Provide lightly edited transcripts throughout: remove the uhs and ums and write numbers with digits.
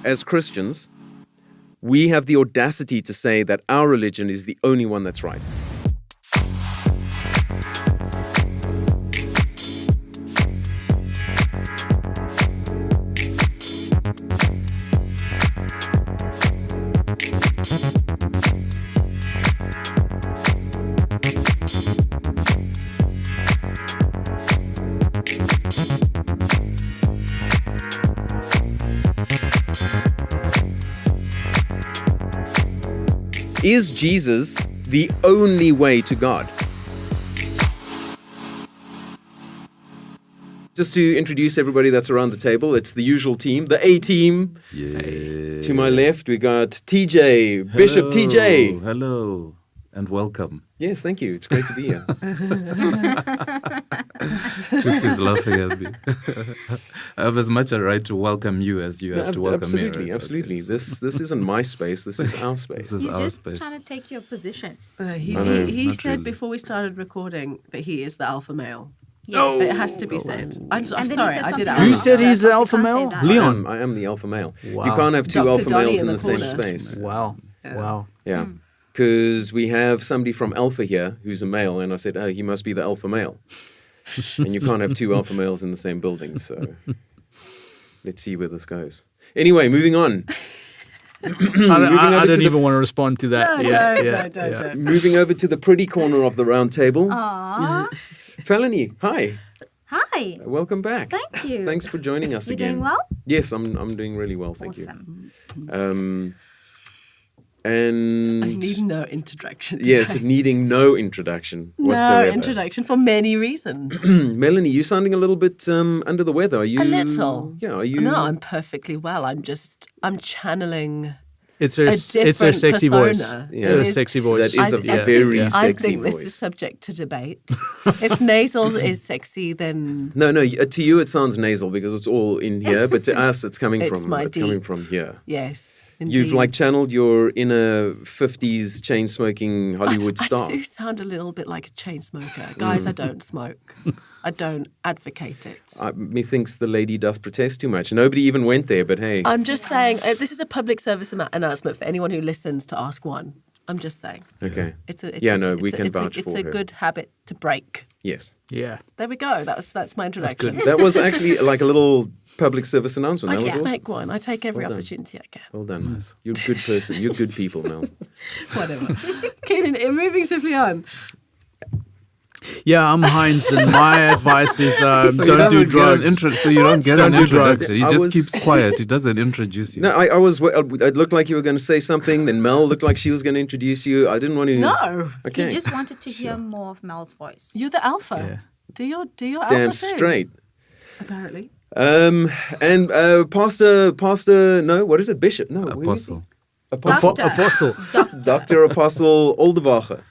as Christians, we have the audacity to say that our religion is the only one that's right. Is Jesus the only way to God? Just to introduce everybody that's around the table, it's the usual team, the A team. Yeah. To my left, we got TJ, Bishop TJ. Hello, and welcome. Yes, thank you. It's great to be here. Toots is laughing at me. I have as much a right to welcome you as you have to welcome absolutely, me. Right? Absolutely. Okay. This isn't my space. This is our space. This is He's our just space. trying to take your position. He not said really. before we started recording that he is the alpha male. Yes. It has to be said. I'm And then he sorry, said I did something ask. Who else said after he's that, the so we alpha can't say male? that. Leon. I am the alpha male. Wow. You can't have two Dr. alpha Donnie males in in the the same corner. space. Wow. Wow. Yeah. Because we have somebody from Alpha here who's a male, and I said, oh, he must be the alpha male. And you can't have two alpha males in the same building, so let's see where this goes. Anyway, moving on. I don't even want to respond to that. No, don't. Moving over to the pretty corner of the round table. Aww. Felony, hi. Hi. Welcome back. Thank you. Thanks for joining us You again. doing well? Yes, I'm doing really well, thank Awesome. you. And I need no introduction today. yes, needing no introduction whatsoever. No introduction for many reasons. Melanie, you're sounding a little bit under the weather. Are you? A little. Yeah, are you? No, I'm perfectly well. I'm channeling It's her a it's her different sexy voice. persona. Yeah. Her It is- sexy voice. That is a I very think- sexy I think voice. this is subject to debate. If nasal is sexy, then No, to you it sounds nasal because it's all in here, but to us it's coming It's from my coming deep. from here. yes, You've like indeed. channeled your inner 50s chain smoking Hollywood star. I do sound a little bit like a chain smoker. Guys, I don't smoke. I don't advocate it. Methinks the lady doth protest too much. Nobody even went there, but hey. I'm just saying, this is a public service announcement for anyone who listens to Ask One. I'm just saying. Okay. It's a, we can vouch it's for a her. good habit to break. Yes. Yeah. There we go. That's my introduction. good. That was actually like a little public service announcement. I That was can't awesome. make one. I take every Well done. opportunity I can. Well done. You're a good person. You're good people, Mel. Whatever. Keenan, moving swiftly on. Yeah, I'm Heinz, and my advice is So he don't doesn't do get drugs. so you don't get Don't an do drugs. introduction. He I just was- keeps quiet. He doesn't introduce you. No, I was. It looked like you were going to say something. Then Mel looked like she was going to introduce you. I didn't want to. No, Okay. He just wanted to hear more of Mel's voice. you're the alpha. Yeah. Do your Damn alpha thing. straight. Apparently. And Pastor. No, what is it? Bishop. No, where is he? Apostle. Apostle. Apostle. Dr. Apostle Oldewache.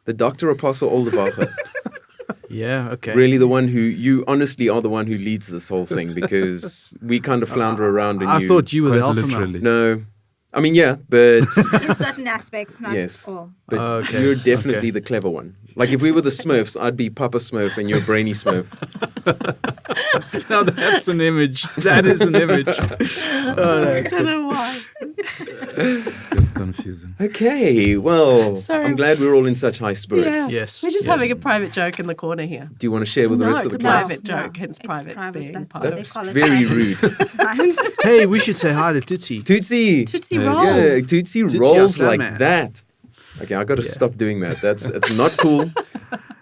The Dr. Apostle Oldewache. Yeah. Okay. Really, the one who you honestly are the one who leads this whole thing because we kind of flounder around and I you. thought you were the Quite alpha male. literally. No, I mean yeah, but In certain aspects, not yes, all. but Okay, you're definitely okay. the clever one. Like if we were the Smurfs, I'd be Papa Smurf and you're Brainy Smurf. Now that's an image. That is an image. Oh, I don't know why. It's confusing. Okay, well, Sorry. I'm glad we're all in such high spirits. Yeah. Yes, We're just yes. having a private joke in the corner here. Do you want to share with the No, rest of it's the a class? private joke, hence It's private being That's part what of they That's call it. very rude. Hey, we should say hi to Tootsie. Tootsie. Tootsie Yeah, rolls. Yeah, Tootsie Tootsie rolls outside, like man. that. Okay, I got to Yeah. stop doing that. It's not cool.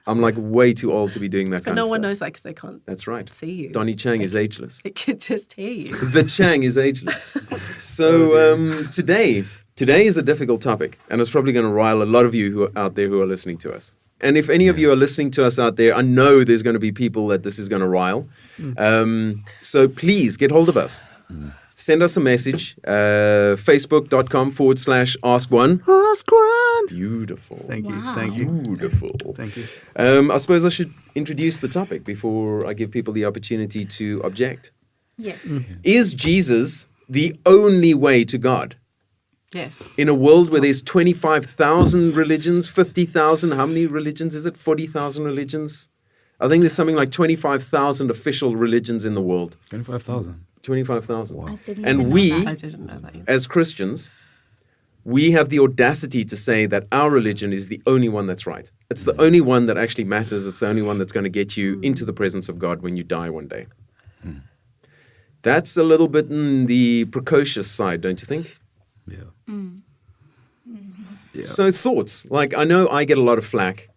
I'm like way too old to be doing that But kind no of one stuff. knows that because they can't That's right. see you. Donnie Chang is ageless. It could just hear you. The Chang is ageless. So today is a difficult topic, and it's probably going to rile a lot of you who are out there who are listening to us. And if any of you are listening to us out there, I know there's going to be people that this is going to rile. So please get hold of us. Send us a message, facebook.com/ask1. Ask one. Beautiful. Thank you. Wow. Thank you. Beautiful. Thank you. I suppose I should introduce the topic before I give people the opportunity to object. Yes. Is Jesus the only way to God? Yes. In a world where there's 25,000 religions, 50,000, how many religions is it? 40,000 religions? I think there's something like 25,000 official religions in the world. 25,000. 25,000. I didn't And even know we, that. I didn't know that either. as Christians, we have the audacity to say that our religion is the only one that's right. It's the only one that actually matters. It's the only one that's going to get you into the presence of God when you die one day. That's a little bit in the precocious side, don't you think? Yeah. Yeah. So thoughts, like I know I get a lot of flack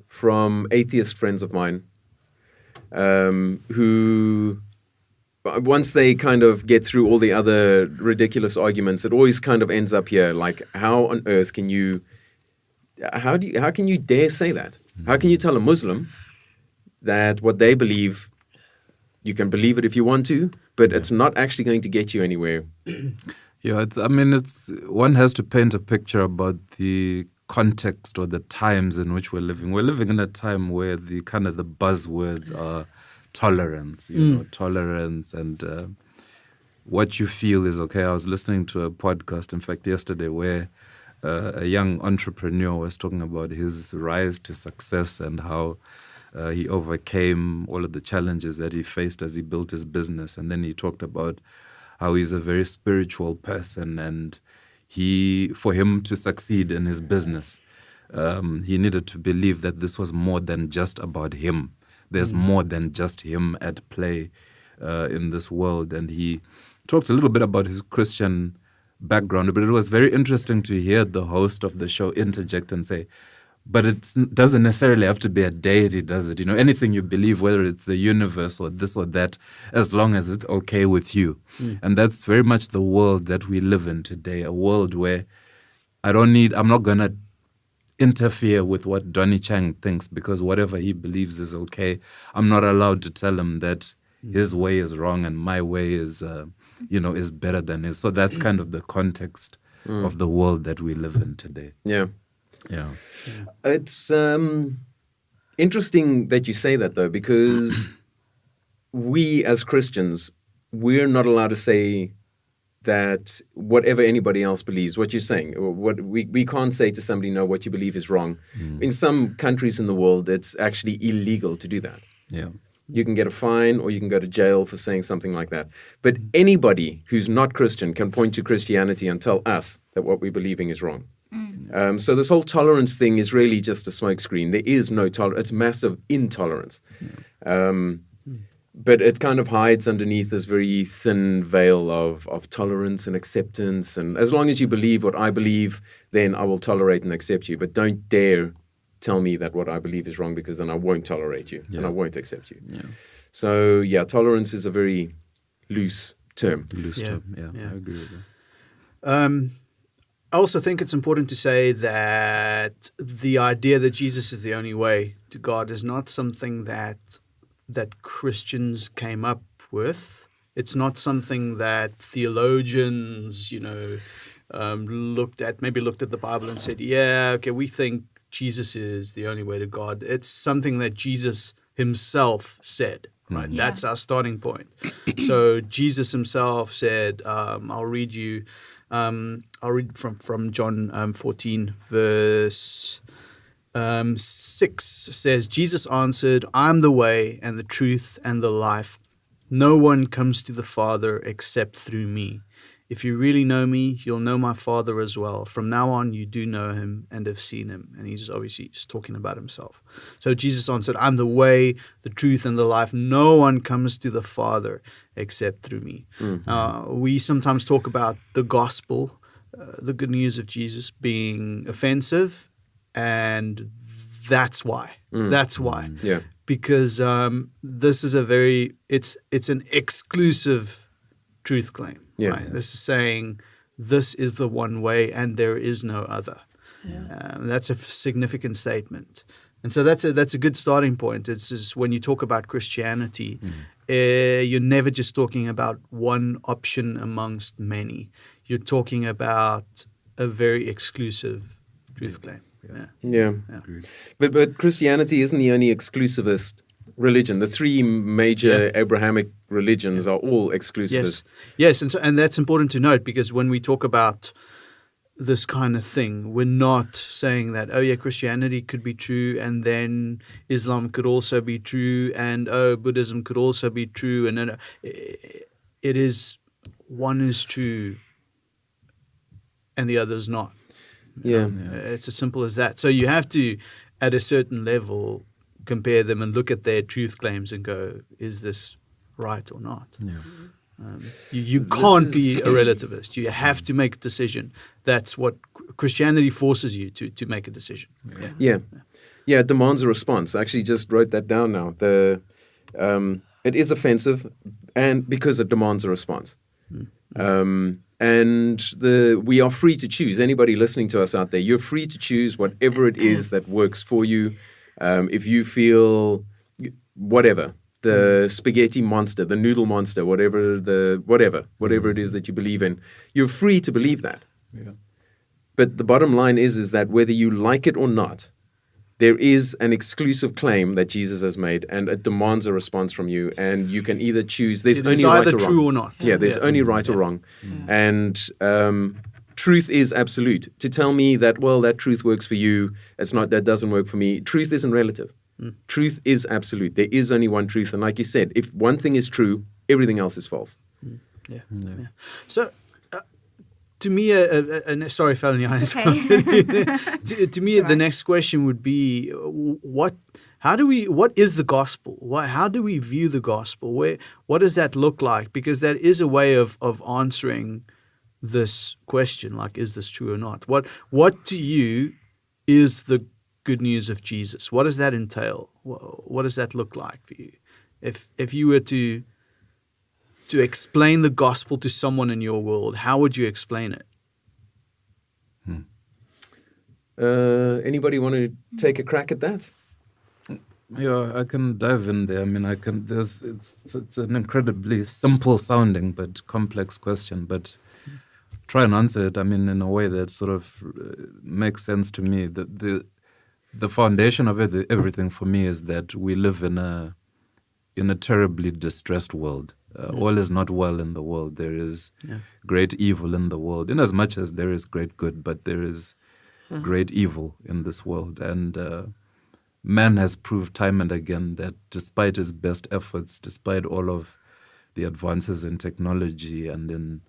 from atheist friends of mine who, once they kind of get through all the other ridiculous arguments, it always kind of ends up here. Like, how on earth can you, how can you dare say that? How can you tell a Muslim that what they believe, you can believe it if you want to, but it's not actually going to get you anywhere? Yeah, it's one has to paint a picture about the context or the times in which we're living. We're living in a time where the kind of the buzzwords are tolerance, tolerance and what you feel is okay. I was listening to a podcast, in fact, yesterday where a young entrepreneur was talking about his rise to success and how he overcame all of the challenges that he faced as he built his business. And then he talked about how he's a very spiritual person, and for him to succeed in his business, he needed to believe that this was more than just about him. There's more than just him at play in this world. And he talked a little bit about his Christian background, but it was very interesting to hear the host of the show interject and say, but it doesn't necessarily have to be a deity, does it? Anything you believe, whether it's the universe or this or that, as long as it's okay with you. And that's very much the world that we live in today, a world where I'm not going to interfere with what Donnie Chang thinks because whatever he believes is okay. I'm not allowed to tell him that his way is wrong and my way is, is better than his. So that's kind of the context of the world that we live in today. Yeah. Yeah. It's interesting that you say that, though, because we as Christians, we're not allowed to say that whatever anybody else believes, what you're saying, or what we can't say to somebody, no, what you believe is wrong. In some countries in the world, it's actually illegal to do that. Yeah. You can get a fine or you can go to jail for saying something like that. But anybody who's not Christian can point to Christianity and tell us that what we're believing is wrong. So this whole tolerance thing is really just a smokescreen. There is no tolerance. It's massive intolerance. But it kind of hides underneath this very thin veil of tolerance and acceptance. And as long as you believe what I believe, then I will tolerate and accept you. But don't dare tell me that what I believe is wrong, because then I won't tolerate you and I won't accept you. Yeah. So, yeah, tolerance is a very loose term. Term. Yeah, I agree with that. I also think it's important to say that the idea that Jesus is the only way to God is not something that Christians came up with. It's not something that theologians, looked at the Bible and said, yeah, okay, we think Jesus is the only way to God. It's something that Jesus himself said, right? Yeah. That's our starting point. So Jesus himself said, I'll read from John 14, verse 6 says, Jesus answered, I'm the way and the truth and the life. No one comes to the Father except through me. If you really know me, you'll know my Father as well. From now on, you do know him and have seen him. And he's obviously just talking about himself. So Jesus answered, I'm the way, the truth, and the life. No one comes to the Father except through me. We sometimes talk about the gospel, the good news of Jesus being offensive. And that's why. That's why. Yeah. Because this is it's an exclusive truth claim. Yeah. Right? This is saying this is the one way and there is no other. Yeah. That's a significant statement. And so that's a good starting point. It's just when you talk about Christianity, you're never just talking about one option amongst many. You're talking about a very exclusive truth claim. Yeah. But Christianity isn't the only exclusivist religion. The three major Abrahamic religions are all exclusivist. Yes, and that's important to note, because when we talk about this kind of thing. We're not saying that, oh yeah, Christianity could be true and then Islam could also be true and oh, Buddhism could also be true. And then it is, one is true and the other is not. Yeah. It's as simple as that. So you have to, at a certain level, compare them and look at their truth claims and go, is this right or not? Yeah. You can't be a relativist. You have to make a decision. That's what Christianity forces you to make a decision. Yeah. Yeah, it demands a response. I actually just wrote that down now. It is offensive, and because it demands a response. We are free to choose. Anybody listening to us out there, you're free to choose whatever it is that works for you. If you feel whatever, the spaghetti monster, the noodle monster, whatever it is that you believe in, you're free to believe that. Yeah. But the bottom line is that whether you like it or not, there is an exclusive claim that Jesus has made, and it demands a response from you. And you can either choose. There's only right either or wrong. true or not. Yeah, there's only right or wrong. And truth is absolute. To tell me that, well, that truth works for you, that doesn't work for me. Truth isn't relative. Truth is absolute. There is only one truth. And like you said, if one thing is true, everything else is false. Yeah. So, to me, sorry, Felony. It's okay. To me, the next question would be, what is the gospel? How do we view the gospel? What does that look like? Because that is a way of answering this question, like, is this true or not? What to you is the good news of Jesus? What does that entail? What does that look like for you? If you were to explain the gospel to someone in your world, how would you explain it? Anybody want to take a crack at that? Yeah, I can dive in there. I mean, it's an incredibly simple sounding but complex question, but try and answer it, I mean, in a way that sort of makes sense to me. The foundation of everything for me is that we live in a terribly distressed world. All is not well in the world. There is great evil in the world, in as much as there is great good, but there is great evil in this world. And man has proved time and again that despite his best efforts, despite all of the advances in technology and in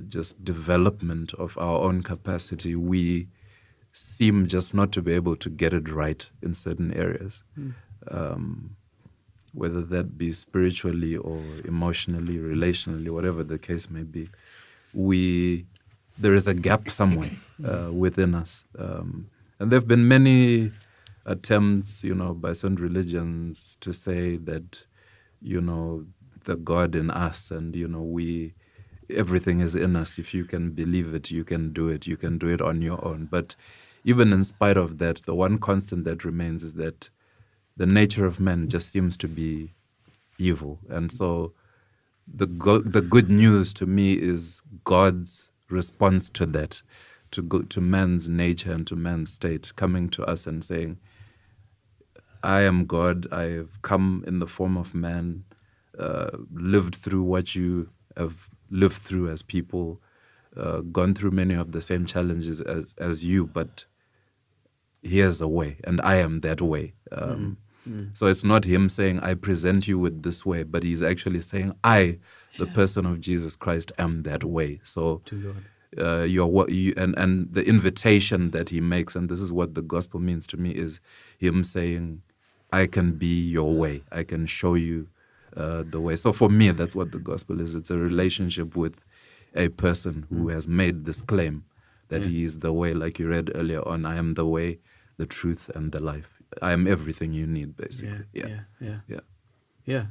just development of our own capacity, we seem just not to be able to get it right in certain areas. Whether that be spiritually or emotionally, relationally, whatever the case may be, there is a gap somewhere within us. And there have been many attempts, by some religions to say that, the God in us and, everything is in us. If you can believe it, you can do it. You can do it on your own. But even in spite of that, the one constant that remains is that the nature of man just seems to be evil. And so the good news to me is God's response to that, to man's nature and to man's state, coming to us and saying, I am God, I have come in the form of man, lived through what you have lived through as people, gone through many of the same challenges as you, but here's a way, and I am that way. So it's not him saying, I present you with this way, but he's actually saying, I, the person of Jesus Christ, am that way. So and the invitation that he makes, and this is what the gospel means to me, is him saying, I can be your way. I can show you the way. So for me, that's what the gospel is. It's a relationship with a person who has made this claim that he is the way, like you read earlier on, I am the way, the truth, and the life. I am everything you need, basically. Yeah.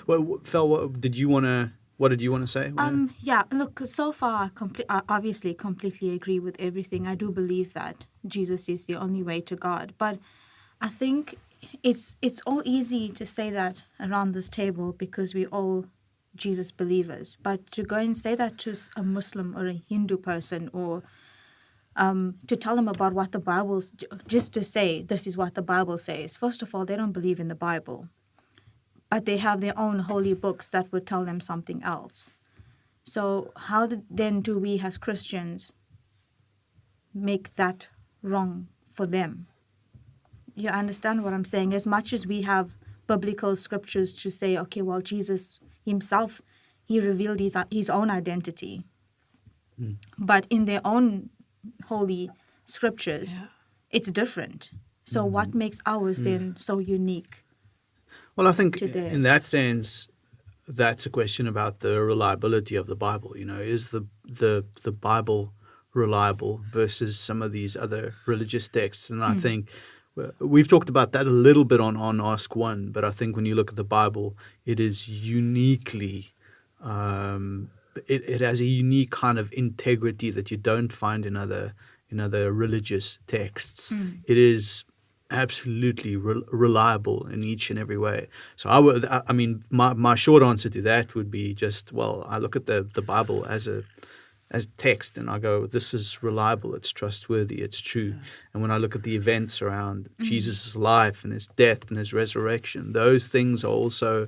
Well, Fel, what did you want to say? Look, so far, I obviously completely agree with everything. I do believe that Jesus is the only way to God. But I think it's all easy to say that around this table because we're all Jesus believers. But to go and say that to a Muslim or a Hindu person or to tell them about what the Bible's, just to say this is what the Bible says. First of all, they don't believe in the Bible, but they have their own holy books that would tell them something else. So how then do we as Christians make that wrong for them. You understand what I'm saying? As much as we have biblical scriptures to say, okay, well, Jesus himself, he revealed his own identity. But in their own holy scriptures, it's different. So what makes ours then so unique? Well, I think to theirs? in that sense, that's a question about the reliability of the Bible. You know, is the Bible reliable versus some of these other religious texts? And I think we've talked about that a little bit on Ask One, but I think when you look at the Bible, it is uniquely, it has a unique kind of integrity that you don't find in other religious texts. It is absolutely reliable in each and every way. So I mean, my short answer to that would be just, well, I look at the Bible as text and I go, this is reliable, it's trustworthy, it's true. And when I look at the events around Jesus' life and his death and his resurrection, those things are also,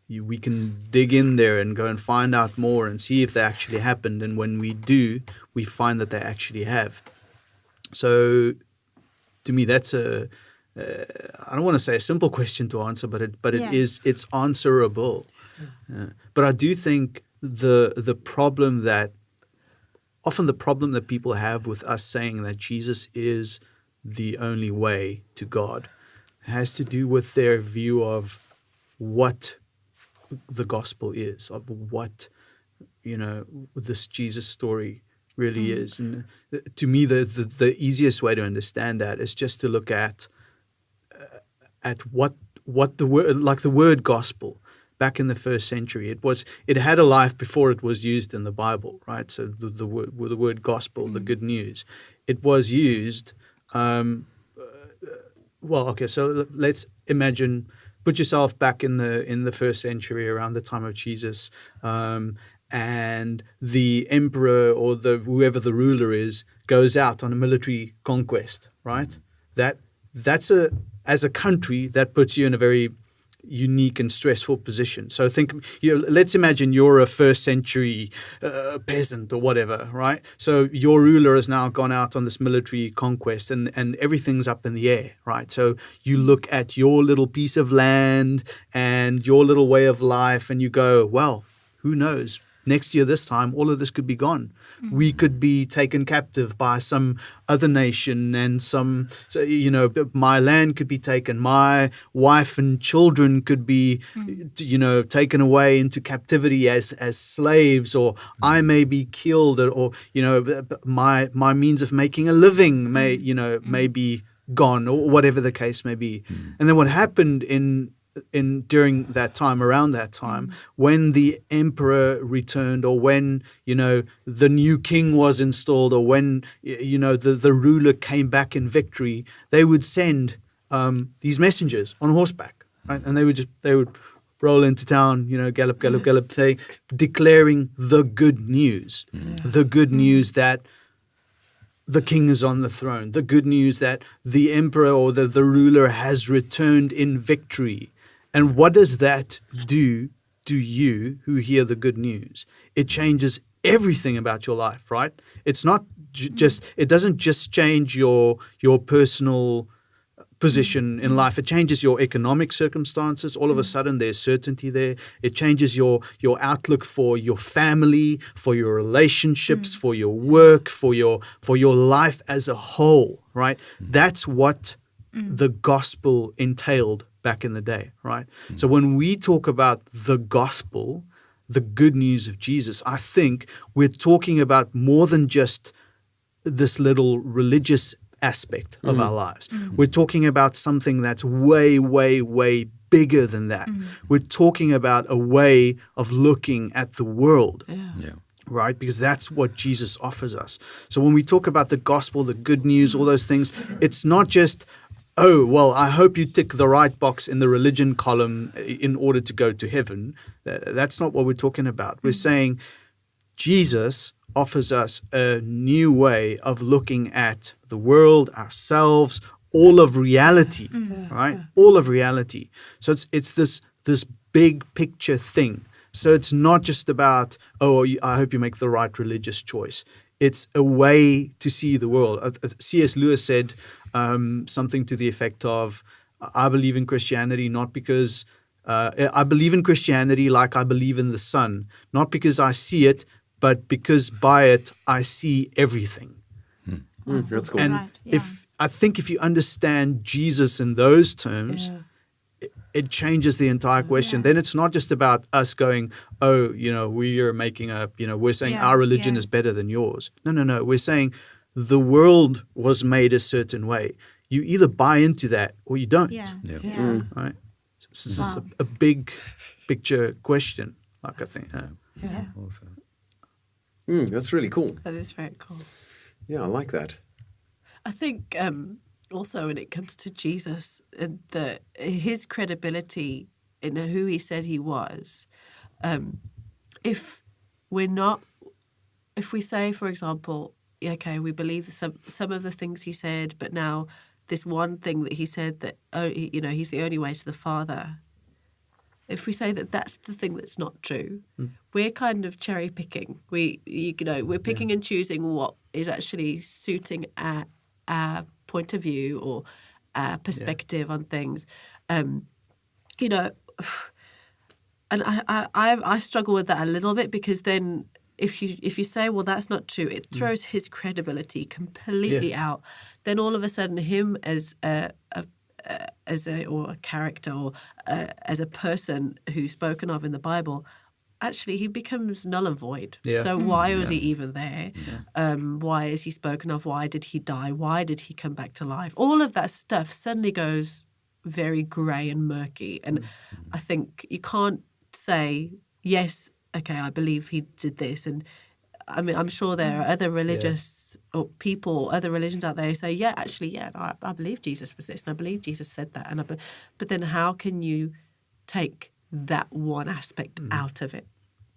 we can dig in there and go and find out more and see if they actually happened. And when we do, we find that they actually have. So to me, that's I don't want to say a simple question to answer, but it's answerable. But I do think the problem that people have with us saying that Jesus is the only way to God has to do with their view of what the gospel is, of what, you know, this Jesus story really is. And to me, the easiest way to understand that is just to look at what the word, like the word gospel. Back in the first century, it had a life before it was used in the Bible, right? So the word gospel, the good news, it was used. So let's imagine, put yourself back in the first century, around the time of Jesus, and the emperor or whoever the ruler is goes out on a military conquest, right? That's as a country, that puts you in a very unique and stressful position. So let's imagine you're a first century peasant or whatever, right? So your ruler has now gone out on this military conquest and everything's up in the air, right? So you look at your little piece of land and your little way of life and you go, well, who knows? Next year, this time, all of this could be gone. We could be taken captive by some other nation and my land could be taken. My wife and children could be, taken away into captivity as slaves, or I may be killed, or my means of making a living may be gone, or whatever the case may be. And then what happened during that time, around that time, when the emperor returned, or when the new king was installed, or when the ruler came back in victory, they would send these messengers on horseback, right? And they would roll into town, gallop, gallop, gallop, declaring the good news, the good news that the king is on the throne, the good news that the emperor or the ruler has returned in victory. And what does that do to you who hear the good news? It changes everything about your life, right? It's not it doesn't just change your personal position in life. It changes your economic circumstances. All of a sudden, there's certainty there. It changes your outlook for your family, for your relationships, for your work, for your life as a whole, right? That's what the gospel entailed back in the day, right? So when we talk about the gospel, the good news of Jesus, I think we're talking about more than just this little religious aspect of our lives. We're talking about something that's way, way, way bigger than that. We're talking about a way of looking at the world. Right? Because that's what Jesus offers us. So when we talk about the gospel, the good news, all those things, it's not just, oh, well, I hope you tick the right box in the religion column in order to go to heaven. That's not what we're talking about. We're saying Jesus offers us a new way of looking at the world, ourselves, all of reality, right? All of reality. So it's this big picture thing. So it's not just about, oh, I hope you make the right religious choice. It's a way to see the world. C.S. Lewis said something to the effect of, I believe in Christianity not because I believe in Christianity like I believe in the sun, not because I see it, but because by it I see everything. That's that's also cool. And right. Yeah. if you understand Jesus in those terms, it changes the entire question. Yeah. Then it's not just about us going, oh, we are making we're saying Yeah, our religion yeah. is better than yours. No. We're saying the world was made a certain way. You either buy into that or you don't. Yeah. Yeah. Yeah. Right? So this is Wow. a big picture question, like I think. Yeah. Awesome. That's really cool. That is very cool. Yeah, I like that. I think also when it comes to Jesus, his credibility in who he said he was, if we say, for example, okay, we believe some of the things he said, but now this one thing that he said that he's the only way to the Father. If we say that that's the thing that's not true, we're kind of cherry picking. We're picking and choosing what is actually suiting our point of view or our perspective on things. And I struggle with that a little bit, because then if you say, well, that's not true, it throws his credibility completely out. Then all of a sudden, him as a character or as a person who's spoken of in the Bible, actually he becomes null and void. Yeah. So why was he even there? Why is he spoken of? Why did he die? Why did he come back to life? All of that stuff suddenly goes very grey and murky. And I think you can't say, yes, okay, I believe he did this. And I mean, I'm sure there are other religious or people, other religions out there who say, I believe Jesus was this, and I believe Jesus said that. But then how can you take that one aspect out of it?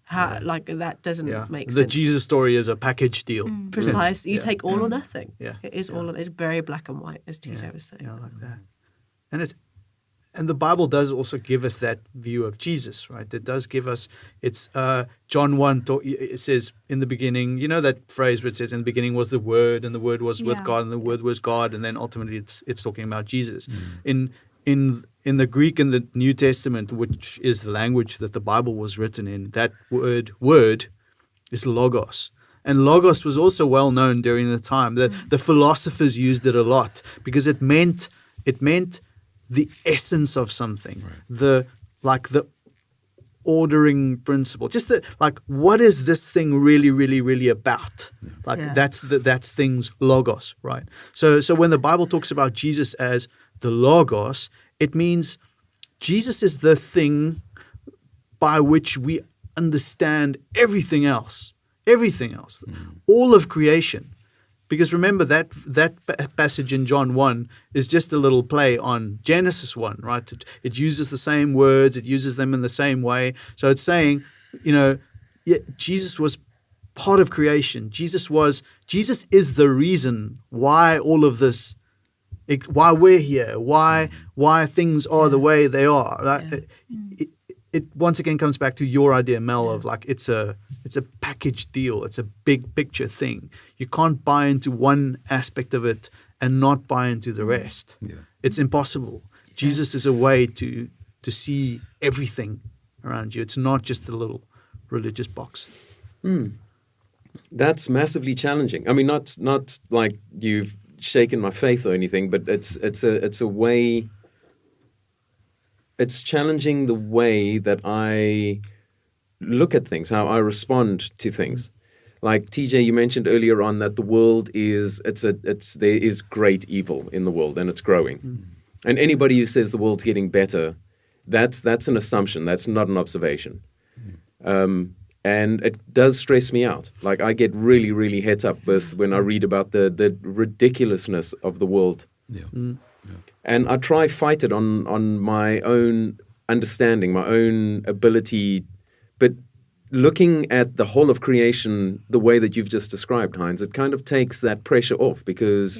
How that doesn't make sense. The Jesus story is a package deal. Precise. You take all or nothing. Yeah. It is all. It's very black and white, as TJ was saying. Yeah, I like that. And the Bible does also give us that view of Jesus, right? It does give us, it's John 1, it says in the beginning, that phrase where it says in the beginning was the Word, and the Word was with God, and the Word was God, and then ultimately it's talking about Jesus. In the Greek in the New Testament, which is the language that the Bible was written in, that word is logos. And logos was also well known during the time. The philosophers used it a lot because it meant the essence of something, the ordering principle, just what is this thing really, really, really about? That's things logos, right? So when the Bible talks about Jesus as the logos, it means Jesus is the thing by which we understand everything else, all of creation. Because remember that passage in John 1 is just a little play on Genesis 1, right? It uses the same words, it uses them in the same way. So it's saying, Jesus was part of creation. Jesus is the reason why all of this, why we're here, why things are the way they are. Right? It once again comes back to your idea, Mel, of it's a package deal. It's a big picture thing. You can't buy into one aspect of it and not buy into the rest. Yeah. It's impossible. Jesus is a way to see everything around you. It's not just a little religious box. That's massively challenging. I mean, not like you've shaken my faith or anything, but it's a way. It's challenging the way that I look at things, how I respond to things. Like TJ, you mentioned earlier on that the world there is great evil in the world and it's growing. And anybody who says the world's getting better, that's an assumption. That's not an observation. And it does stress me out. Like I get really, really het up with when I read about the ridiculousness of the world. Yeah. And I try fight it on my own understanding, my own ability. But looking at the whole of creation the way that you've just described, Heinz, it kind of takes that pressure off because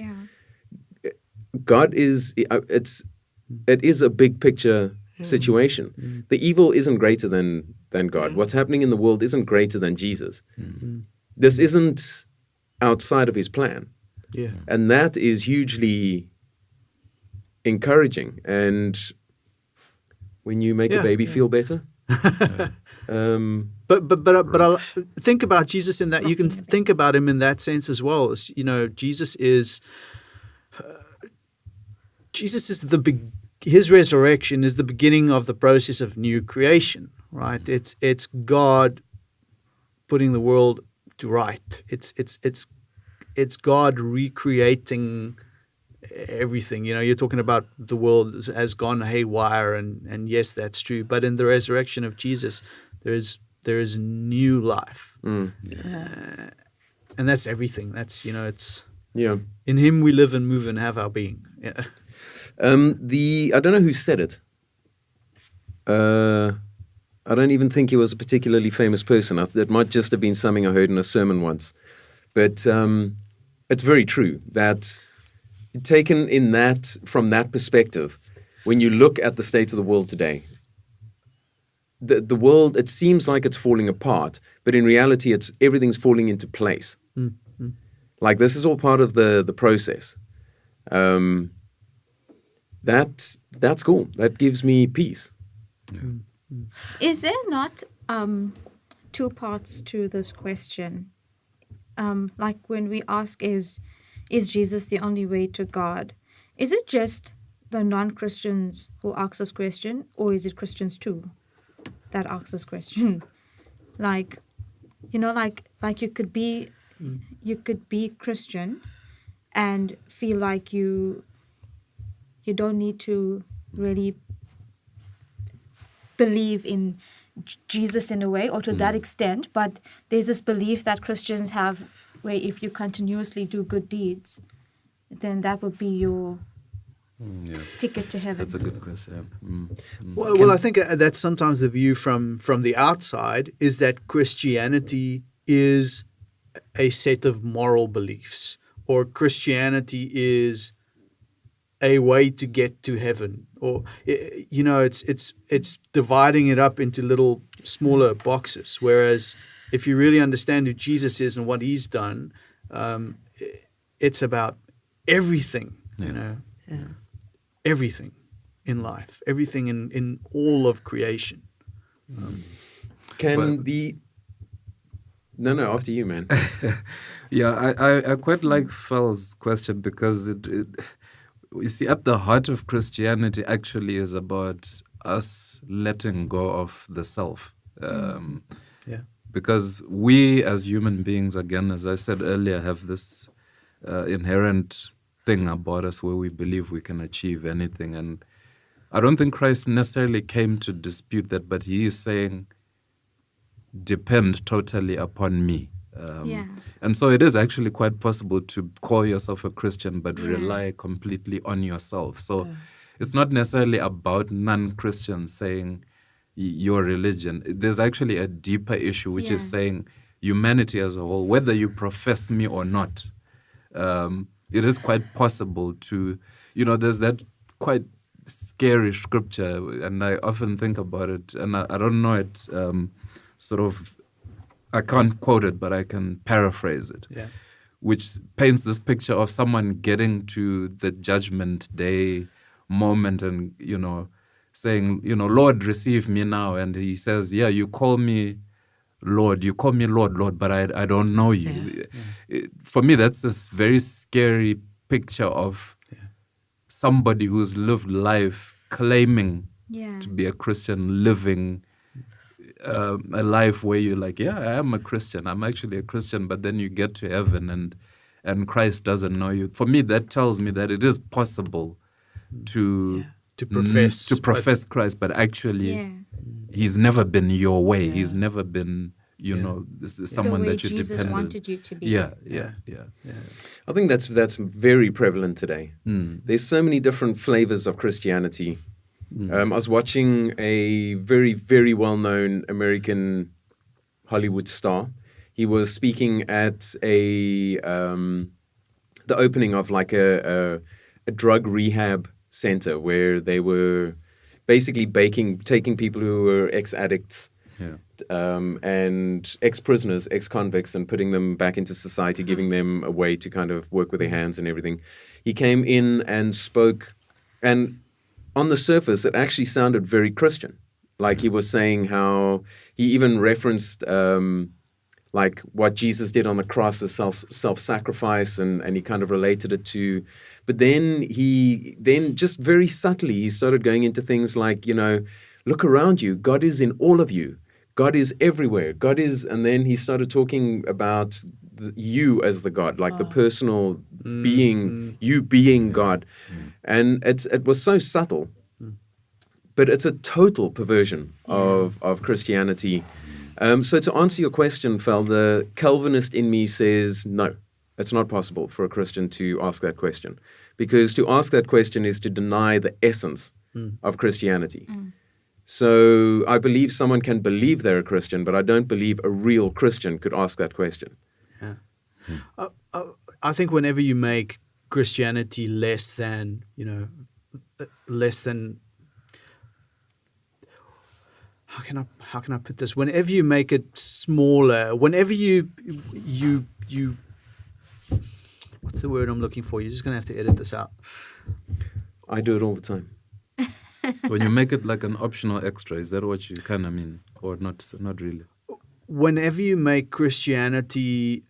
God it is a big picture situation. The evil isn't greater than God. What's happening in the world isn't greater than Jesus. This isn't outside of his plan. Yeah. And that is hugely encouraging. And when you make a baby feel better, But I'll think about Jesus in that. You can think about him in that sense as well. Jesus is his resurrection is the beginning of the process of new creation, right? It's God putting the world to right. It's God recreating everything. You're talking about the world has gone haywire, and yes, that's true. But in the resurrection of Jesus, there is new life, and that's everything. That's it's in Him we live and move and have our being. Yeah. I don't know who said it. I don't even think he was a particularly famous person. That might just have been something I heard in a sermon once. But it's very true that taken from that perspective, when you look at the state of the world today, the world, it seems like it's falling apart, but in reality, everything's falling into place. Mm-hmm. Like this is all part of the process. That's cool. That gives me peace. Mm-hmm. Is there not two parts to this question? Like when we ask, is Jesus the only way to God? Is it just the non-Christians who ask this question, or is it Christians too that ask this question? Like you could be Christian and feel like you don't need to really believe in Jesus in a way, or to that extent, but there's this belief that Christians have where if you continuously do good deeds, then that would be your ticket to heaven. That's a good question. Well, I think that's sometimes the view from the outside, is that Christianity is a set of moral beliefs, or Christianity is a way to get to heaven, or it's dividing it up into little smaller boxes. Whereas if you really understand who Jesus is and what He's done, it's about everything. Everything in life, everything in all of creation. No, after you, man. Yeah, I quite like Phil's question, because you see, at the heart of Christianity actually is about us letting go of the self. Because we as human beings, again, as I said earlier, have this inherent thing about us where we believe we can achieve anything. And I don't think Christ necessarily came to dispute that, but He is saying, depend totally upon me. And so it is actually quite possible to call yourself a Christian but rely completely on yourself. So it's not necessarily about non-Christians saying your religion. There's actually a deeper issue, which is saying humanity as a whole, whether you profess me or not, it is quite possible to, there's that quite scary scripture, and I often think about it, and I don't know it I can't quote it, but I can paraphrase it, which paints this picture of someone getting to the judgment day moment and, saying, Lord, receive me now. And He says, you call me Lord, Lord, but I don't know you. For me, that's this very scary picture of somebody who's lived life claiming to be a Christian, living a life where you're like, I am a Christian. I'm actually a Christian, but then you get to heaven and Christ doesn't know you. For me, that tells me that it is possible to profess Christ, but actually He's never been your way. He's never been, this is someone that you Jesus depend on. wanted you to be. Yeah. I think that's very prevalent today. There's so many different flavors of Christianity. I was watching a very, very well-known American Hollywood star. He was speaking at the opening of like a drug rehab center where they were basically taking people who were ex-addicts and ex-prisoners, ex-convicts, and putting them back into society, giving them a way to kind of work with their hands and everything. He came in and spoke, and on the surface, it actually sounded very Christian. Like he was saying how he even referenced like what Jesus did on the cross as self-sacrifice, and he kind of related it to. But then just very subtly, he started going into things like, look around you. God is in all of you. God is everywhere. God is, and then he started talking about you as the God, like the personal being, you being God. And it was so subtle, but it's a total perversion of Christianity. So to answer your question, Fel, the Calvinist in me says no. It's not possible for a Christian to ask that question, because to ask that question is to deny the essence of Christianity. So I believe someone can believe they're a Christian, but I don't believe a real Christian could ask that question. Yeah. I think whenever you make Christianity less than how can I put this? Whenever you make it smaller, whenever you what's the word I'm looking for? You're just going to have to edit this out. I do it all the time. When you make it like an optional extra, is that what you kind of mean? Or not really? Whenever you make Christianity,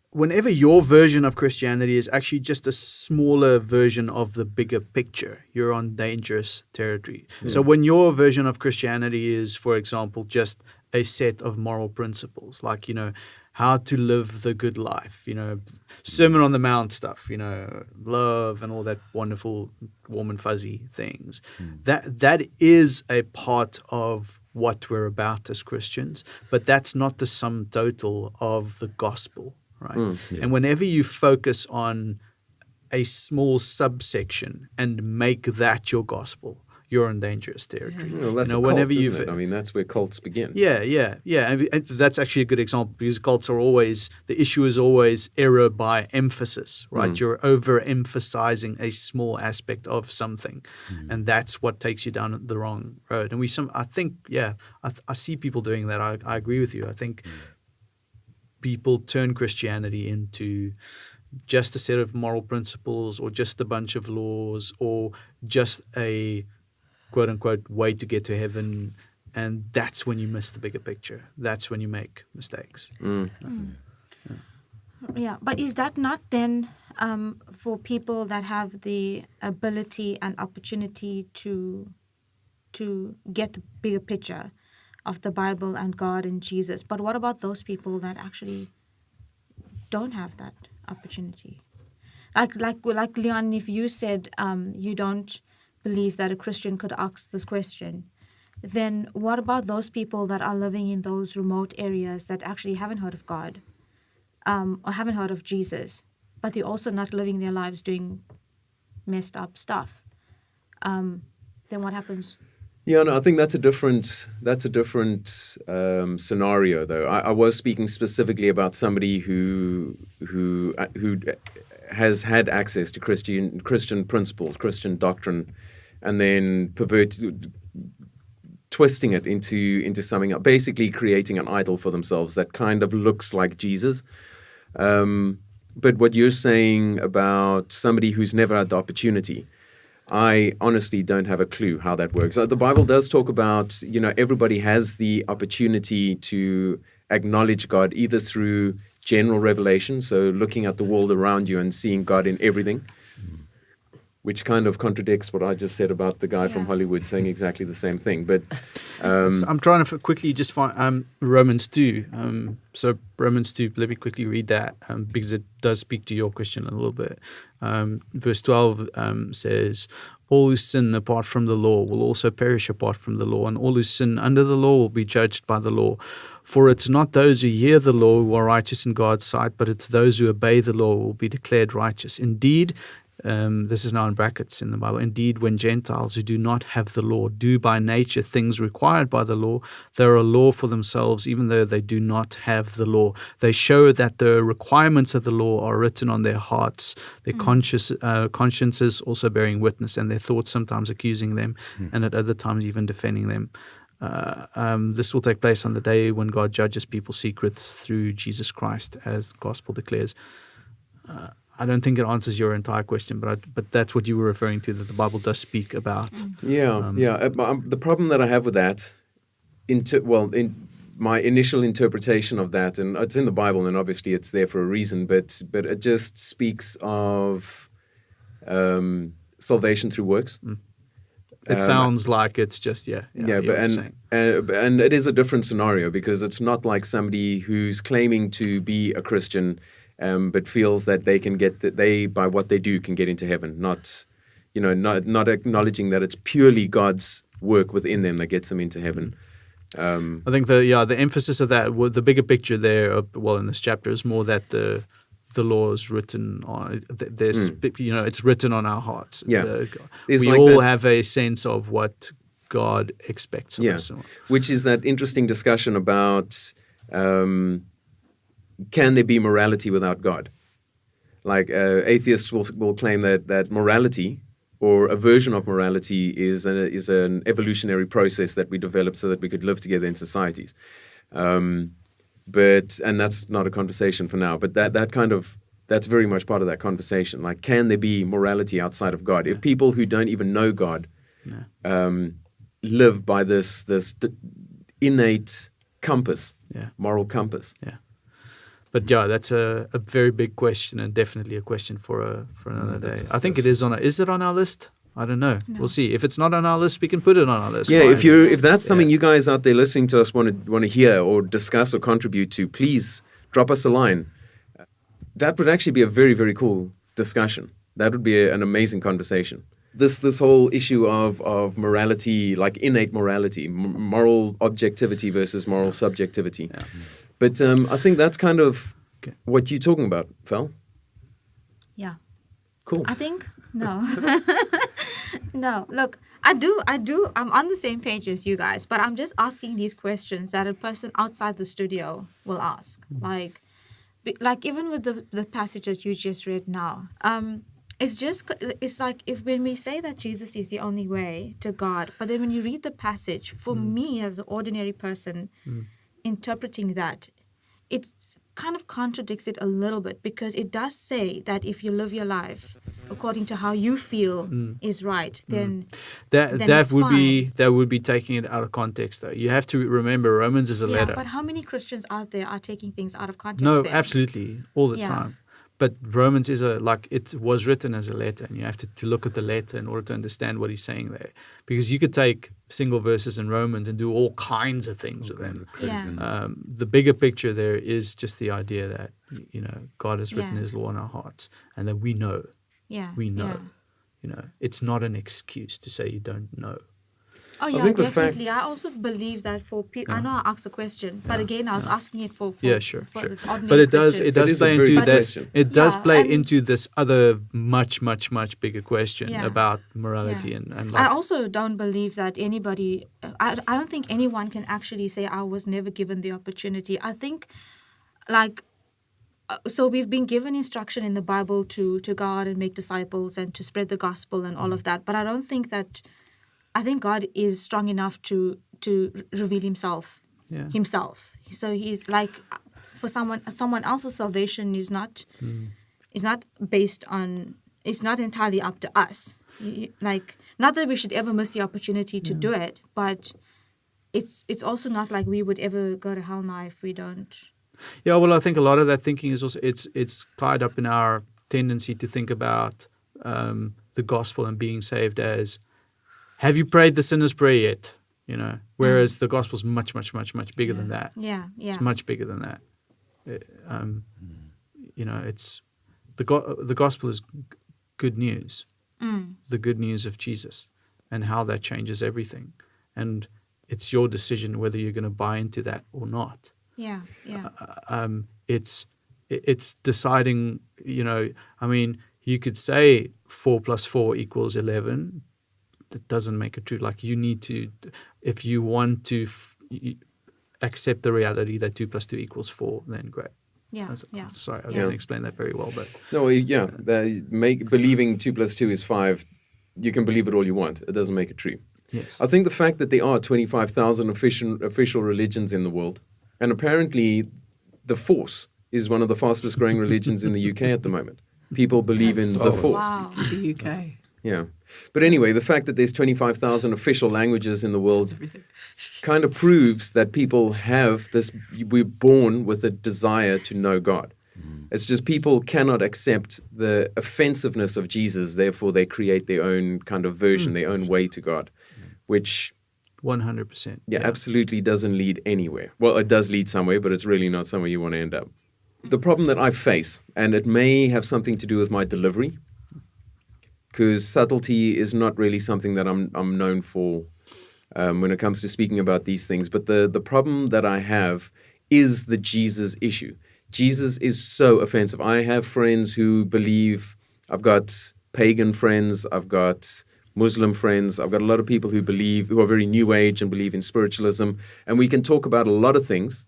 whenever your version of Christianity is actually just a smaller version of the bigger picture, you're on dangerous territory. So when your version of Christianity is, for example, just a set of moral principles, like, how to live the good life, Sermon on the Mount stuff, love and all that wonderful warm and fuzzy things. That is a part of what we're about as Christians, but that's not the sum total of the gospel, right? And whenever you focus on a small subsection and make that your gospel, you're in dangerous territory. Well, that's a cult, isn't it? I mean, that's where cults begin. Yeah. And that's actually a good example, because cults are always, the issue is always error by emphasis, right? You're overemphasizing a small aspect of something, and that's what takes you down the wrong road. And I see people doing that. I agree with you. I think people turn Christianity into just a set of moral principles, or just a bunch of laws, or just a quote-unquote way to get to heaven, and that's when you miss the bigger picture. That's when you make mistakes. Yeah, but is that not then for people that have the ability and opportunity to get the bigger picture of the Bible and God and Jesus? But what about those people that actually don't have that opportunity? Like Leon, if you said you don't believe that a Christian could ask this question, then what about those people that are living in those remote areas that actually haven't heard of God or haven't heard of Jesus, but they're also not living their lives doing messed up stuff? Then what happens? Yeah, no, I think that's a different scenario, though. I was speaking specifically about somebody who has had access to Christian principles, Christian doctrine, and then twisting it into something else, basically creating an idol for themselves that kind of looks like Jesus. But what you're saying about somebody who's never had the opportunity, I honestly don't have a clue how that works. The Bible does talk about, everybody has the opportunity to acknowledge God either through general revelation, so looking at the world around you and seeing God in everything, which kind of contradicts what I just said about the guy from Hollywood saying exactly the same thing. But so I'm trying to quickly just find Romans 2. So Romans 2, let me quickly read that because it does speak to your question a little bit. Verse 12 says, all who sin apart from the law will also perish apart from the law, and all who sin under the law will be judged by the law. For it's not those who hear the law who are righteous in God's sight, but it's those who obey the law who will be declared righteous. Indeed, this is now in brackets in the Bible. Indeed, when Gentiles who do not have the law do by nature things required by the law, they are a law for themselves, even though they do not have the law. They show that the requirements of the law are written on their hearts, their consciences also bearing witness, and their thoughts sometimes accusing them, and at other times even defending them. This will take place on the day when God judges people's secrets through Jesus Christ, as the gospel declares. I don't think it answers your entire question, but that's what you were referring to, that the Bible does speak about. The problem that I have with that, in my initial interpretation of that, and it's in the Bible, and obviously it's there for a reason, but it just speaks of salvation through works. It sounds like it's just and it is a different scenario, because it's not like somebody who's claiming to be a Christian, but feels that they can by what they do can get into heaven. Not acknowledging that it's purely God's work within them that gets them into heaven. I think the emphasis of that, the bigger picture there, in this chapter, is more that the law is written on. It's written on our hearts. Yeah, we all have a sense of what God expects of us. Which is that interesting discussion about can there be morality without God? Like atheists will claim that morality, or a version of morality, is an evolutionary process that we developed so that we could live together in societies. And that's not a conversation for now. But that's very much part of that conversation. Like, can there be morality outside of God? If people who don't even know God live by this innate compass, moral compass. Yeah. But that's a very big question, and definitely a question for another day. I think it is is it on our list? I don't know. No. We'll see. If it's not on our list, we can put it on our list. Yeah, if that's something you guys out there listening to us want to hear or discuss or contribute to, please drop us a line. That would actually be a very, very cool discussion. That would be an amazing conversation. This whole issue of morality, like innate morality, moral objectivity versus moral subjectivity. Yeah. But I think that's kind of what you're talking about, Fel. Yeah. Cool. I think, no. No, look, I do. I'm on the same page as you guys, but I'm just asking these questions that a person outside the studio will ask. Like even with the passage that you just read now, it's like when we say that Jesus is the only way to God, but then when you read the passage, for me as an ordinary person, interpreting that, it kind of contradicts it a little bit, because it does say that if you live your life according to how you feel is right, then that would be taking it out of context, though. You have to remember, Romans is a letter. But how many Christians out there are taking things out of context? No, then? Absolutely, all the time. But Romans is it was written as a letter, and you have to look at the letter in order to understand what he's saying there. Because you could take single verses in Romans and do all kinds of things with them. The bigger picture there is just the idea that God has written His law in our hearts, and that we know. Yeah. We know. It's not an excuse to say you don't know. Oh yeah, definitely. I also believe that for people. I know I asked a question, but again, I was asking it for this ordinary. But it does play into that. It does play into this other much bigger question about morality and like, I also don't believe that anybody. I don't think anyone can actually say I was never given the opportunity. I think, so we've been given instruction in the Bible to go out and make disciples and to spread the gospel and all of that, but I don't think that. I think God is strong enough to reveal Himself. So He's like, for someone else's salvation is not based on. It's not entirely up to us. Not that we should ever miss the opportunity to do it, but it's also not like we would ever go to hell now if we don't. Yeah, well, I think a lot of that thinking is also it's tied up in our tendency to think about the gospel and being saved as, have you prayed the sinner's prayer yet? Whereas the gospel's much bigger than that. Yeah. It's much bigger than that. It's the gospel is good news. The good news of Jesus and how that changes everything. And it's your decision whether you're going to buy into that or not. Yeah. It's deciding. You could say 4 + 4 = 11. That doesn't make it true. Like, you need to, if you want to accept the reality that 2 + 2 = 4, then great. Sorry, I didn't explain that very well, but no, believing 2 + 2 is 5. You can believe it all you want. It doesn't make it true. Yes. I think the fact that there are 25,000 official religions in the world, and apparently the Force is one of the fastest growing religions in the UK at the moment. People believe in the Force. Wow. The UK. Yeah. But anyway, the fact that there's 25,000 official languages in the world Everything. kind of proves that people have this, we're born with a desire to know God. It's just people cannot accept the offensiveness of Jesus, therefore they create their own kind of version, their own way to God, which 100%. absolutely doesn't lead anywhere. Well, it does lead somewhere, but it's really not somewhere you want to end up. The problem that I face, and it may have something to do with my delivery, because subtlety is not really something that I'm known for when it comes to speaking about these things. But the problem that I have is the Jesus issue. Jesus is so offensive. I have friends who believe, I've got pagan friends, I've got Muslim friends, I've got a lot of people who believe, who are very new age and believe in spiritualism. And we can talk about a lot of things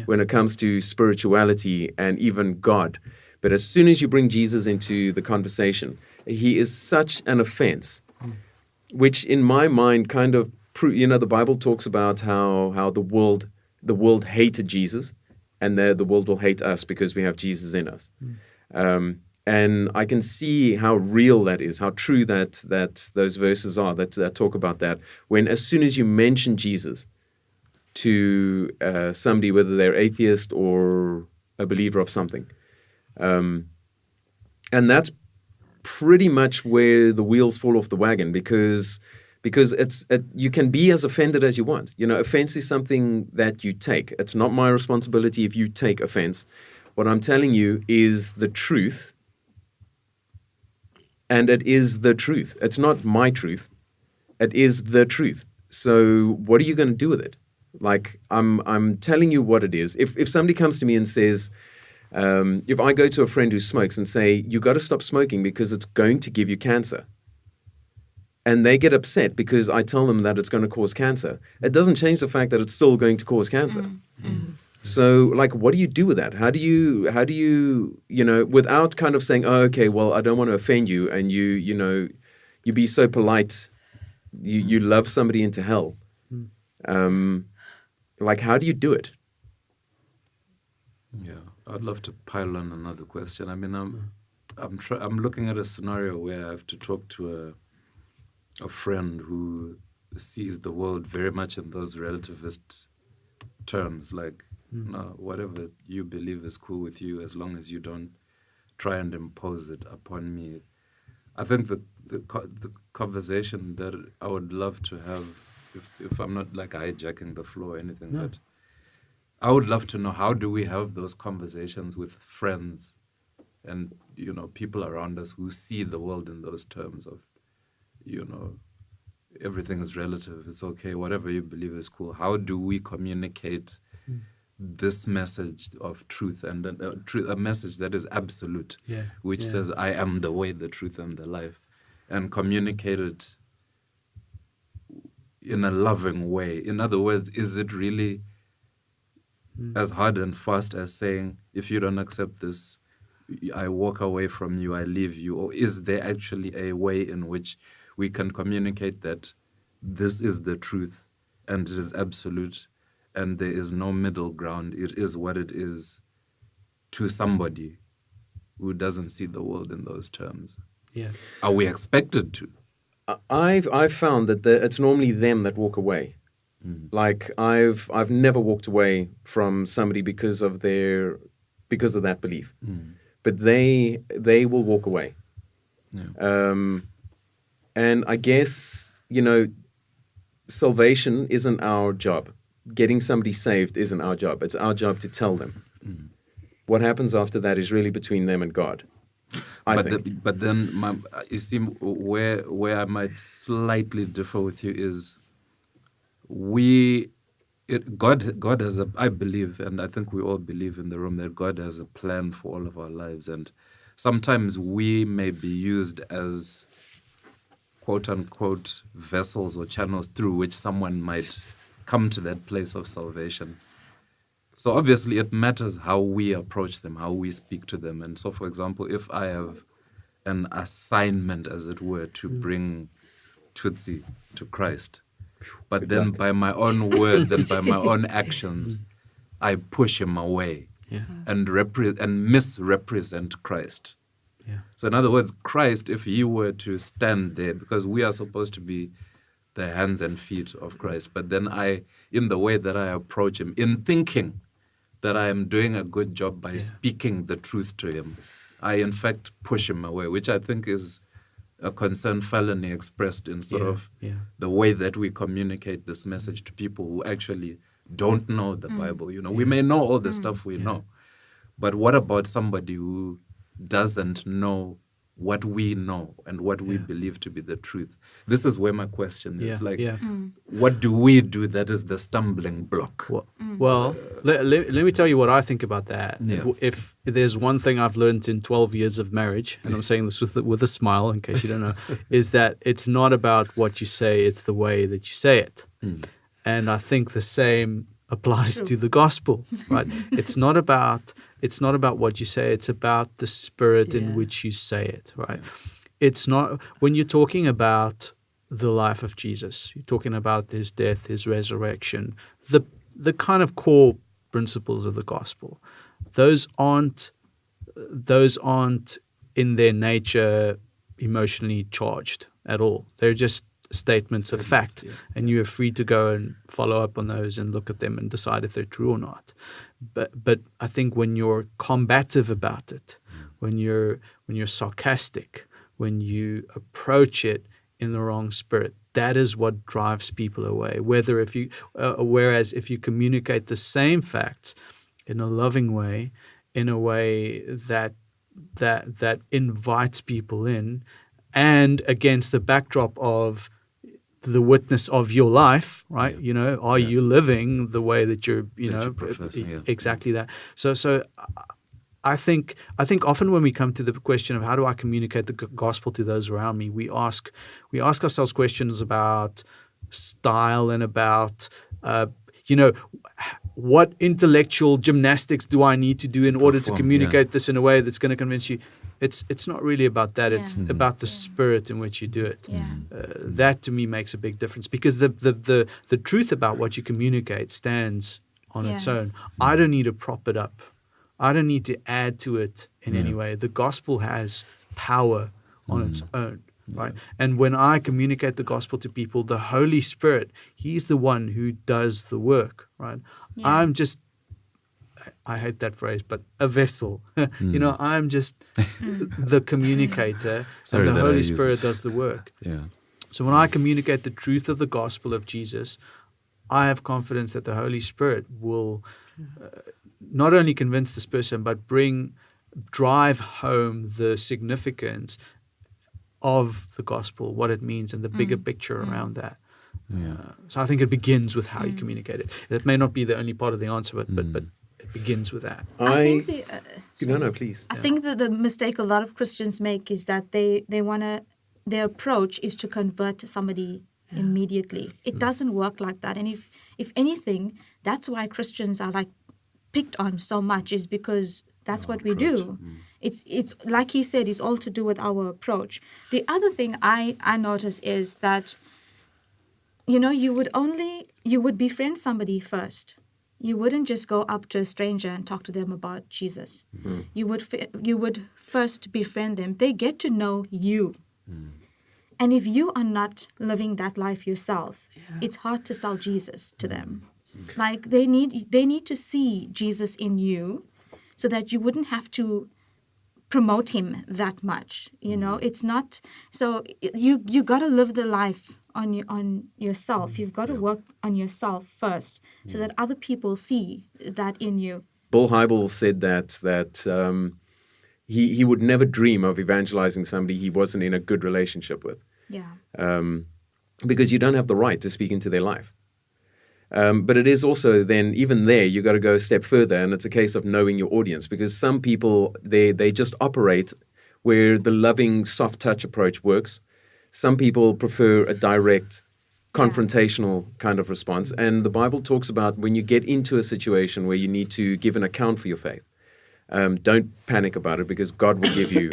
when it comes to spirituality and even God. But as soon as you bring Jesus into the conversation, he is such an offense, which in my mind kind of, the Bible talks about how the world hated Jesus, and the world will hate us because we have Jesus in us. And I can see how real that is, how true that those verses are that talk about that. When as soon as you mention Jesus to somebody, whether they're atheist or a believer of something, and that's pretty much where the wheels fall off the wagon, because you can be as offended as you want. Offense is something that you take. It's not my responsibility if you take offense. What I'm telling you is the truth, and it is the truth. It's not my truth. It is the truth. So what are you going to do with it? Like, I'm telling you what it is. If somebody comes to me and says, if I go to a friend who smokes and say, you got to stop smoking because it's going to give you cancer, and they get upset because I tell them that it's going to cause cancer, it doesn't change the fact that it's still going to cause cancer. So, like, what do you do with that? How do you, without kind of saying, oh, okay, well, I don't want to offend you, and you be so polite, you love somebody into hell. Like, how do you do it? Yeah, I'd love to pile on another question. I mean, I'm looking at a scenario where I have to talk to a friend who sees the world very much in those relativist terms, like, whatever you believe is cool with you as long as you don't try and impose it upon me. I think the conversation that I would love to have, if I'm not like hijacking the floor or anything, but I would love to know, how do we have those conversations with friends and, people around us who see the world in those terms of, everything is relative, it's okay, whatever you believe is cool. How do we communicate this message of truth, and a message that is absolute, which says, I am the way, the truth, and the life, and communicate it in a loving way? In other words, is it really as hard and fast as saying, if you don't accept this, I walk away from you, I leave you? Or is there actually a way in which we can communicate that this is the truth and it is absolute and there is no middle ground, it is what it is, to somebody who doesn't see the world in those terms? Yeah. Are we expected to? I've found that it's normally them that walk away. Like, I've never walked away from somebody because of that belief, but they will walk away. And I guess, salvation isn't our job. Getting somebody saved isn't our job. It's our job to tell them. What happens after that is really between them and God, I think. But then, you see, where I might slightly differ with you is, God has I believe, and I think we all believe in the room, that God has a plan for all of our lives, and sometimes we may be used as quote-unquote vessels or channels through which someone might come to that place of salvation. So obviously it matters how we approach them, how we speak to them. And so, for example, if I have an assignment, as it were, to bring Tootsie to Christ. But then by my own words and by my own actions, I push him away and misrepresent Christ. Yeah. So in other words, Christ, if he were to stand there, because we are supposed to be the hands and feet of Christ, but then in the way that I approach him, in thinking that I am doing a good job by speaking the truth to him, I in fact push him away, which I think is a concern felony expressed in sort of the way that we communicate this message to people who actually don't know the Bible. We may know all the stuff we know, but what about somebody who doesn't know what we know and what we believe to be the truth? This is where my question is. What do we do that is the stumbling block? Well, let me tell you what I think about that. Yeah. If there's one thing I've learned in 12 years of marriage, and I'm saying this with a smile in case you don't know, is that it's not about what you say, it's the way that you say it. And I think the same applies to the gospel, right? It's not about what you say, it's about the spirit in which you say it, right? It's not, when you're talking about the life of Jesus, you're talking about his death, his resurrection, the kind of core principles of the gospel. Those aren't in their nature emotionally charged at all. They're just statements of fact, and you are free to go and follow up on those and look at them and decide if they're true or not. But I think when you're combative about it, when you're sarcastic, when you approach it in the wrong spirit, that is what drives people away. Whereas if you communicate the same facts in a loving way, in a way that invites people in, and against the backdrop of the witness of your life, right? Are you living the way that you're professing, exactly that. So I think often when we come to the question of how do I communicate the gospel to those around me, we ask ourselves questions about style and about what intellectual gymnastics do I need to do in order to communicate this in a way that's going to convince you. It's not really about that. It's about the spirit in which you do it. That to me makes a big difference, because the truth about what you communicate stands on its own. I don't need to prop it up. I don't need to add to it in any way. The gospel has power on its own, right? And when I communicate the gospel to people, the Holy Spirit, he's the one who does the work, right? I'm just, I hate that phrase, but a vessel. I'm just the communicator, and the Holy Spirit does the work. So when I communicate the truth of the gospel of Jesus, I have confidence that the Holy Spirit will not only convince this person, but drive home the significance of the gospel, what it means, and the bigger picture around that. So I think it begins with how you communicate it. That may not be the only part of the answer, but it begins with that. I think please. I think that the mistake a lot of Christians make is that they want to, their approach is to convert somebody immediately. It doesn't work like that. And if anything, that's why Christians are picked on so much, is because that's what we do. It's like he said, it's all to do with our approach. The other thing I notice is that, you would befriend somebody first. You wouldn't just go up to a stranger and talk to them about Jesus. You would first befriend them. They get to know you. And if you are not living that life yourself, it's hard to sell Jesus to them. They need to see Jesus in you, so that you wouldn't have to promote him that much. It's not, so you got to live the life on yourself. You've got to work on yourself first, so that other people see that in you. Bill Hybels said that he would never dream of evangelizing somebody he wasn't in a good relationship with. Because you don't have the right to speak into their life. But it is also then, even there, you got to go a step further, and it's a case of knowing your audience, because some people, they just operate where the loving, soft touch approach works. Some people prefer a direct, confrontational kind of response. And the Bible talks about when you get into a situation where you need to give an account for your faith, don't panic about it, because God will give you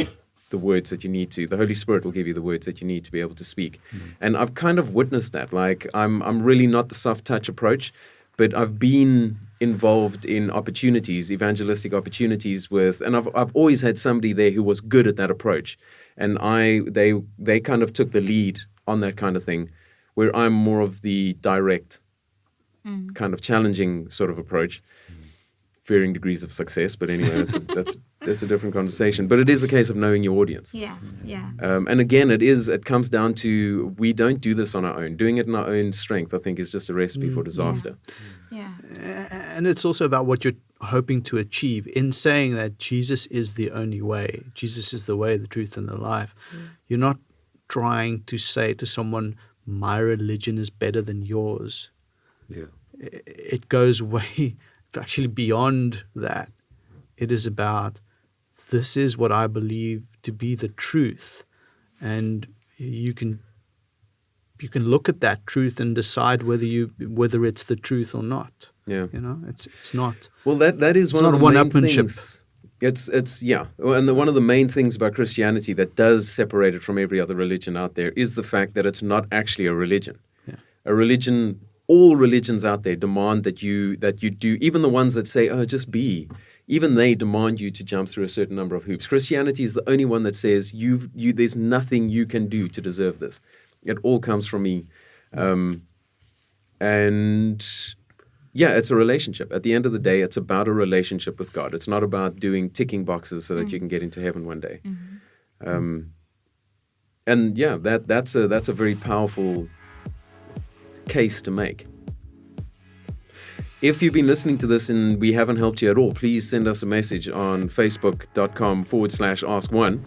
the words that you need to. The Holy Spirit will give you the words that you need to be able to speak. And I've kind of witnessed that. Like, I'm really not the soft touch approach, but I've been involved in opportunities, evangelistic opportunities and I've always had somebody there who was good at that approach. And they kind of took the lead on that kind of thing, where I'm more of the direct, kind of challenging sort of approach. Varying degrees of success, but anyway, that's a different conversation. But it is a case of knowing your audience. Yeah. And again, it comes down to, we don't do this on our own. Doing it in our own strength, I think, is just a recipe for disaster. Yeah. And it's also about what you're hoping to achieve in saying that Jesus is the only way. Jesus is the way, the truth, and the life. You're not trying to say to someone, my religion is better than yours. Yeah. It goes way actually beyond that. It is about, this is what I believe to be the truth, and you can look at that truth and decide whether it's the truth or not. Yeah. It's not. Well, that is it's one of not the main one-upmanship. things. It's yeah. And one of the main things about Christianity that does separate it from every other religion out there is the fact that it's not actually a religion. Yeah. A religion. All religions out there demand that you do, even the ones that say, oh, just be, even they demand you to jump through a certain number of hoops. Christianity is the only one that says there's nothing you can do to deserve this. It all comes from me. And yeah, it's a relationship. At the end of the day, it's about a relationship with God. It's not about ticking boxes so that you can get into heaven one day. And yeah, that's a very powerful case to make. If you've been listening to this and we haven't helped you at all, please send us a message on facebook.com/ask1.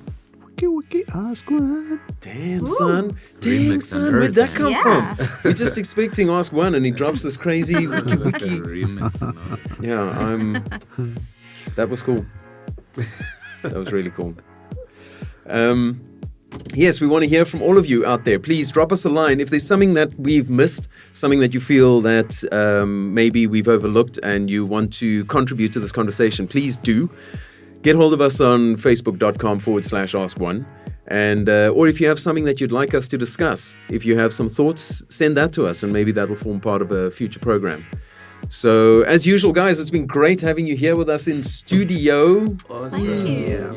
Wiki, ask one. Damn, Ooh. son. Remix Son. and Where'd that come Yeah. from? We're just expecting Ask One and he drops this crazy wiki. Remix and all. Yeah, that was cool. That was really cool. Yes, we want to hear from all of you out there. Please drop us a line. If there's something that we've missed, something that you feel that maybe we've overlooked and you want to contribute to this conversation, please do. Get hold of us on facebook.com/ask1. And or if you have something that you'd like us to discuss, if you have some thoughts, send that to us and maybe that'll form part of a future program. So, as usual, guys, it's been great having you here with us in studio. Awesome. Thank you.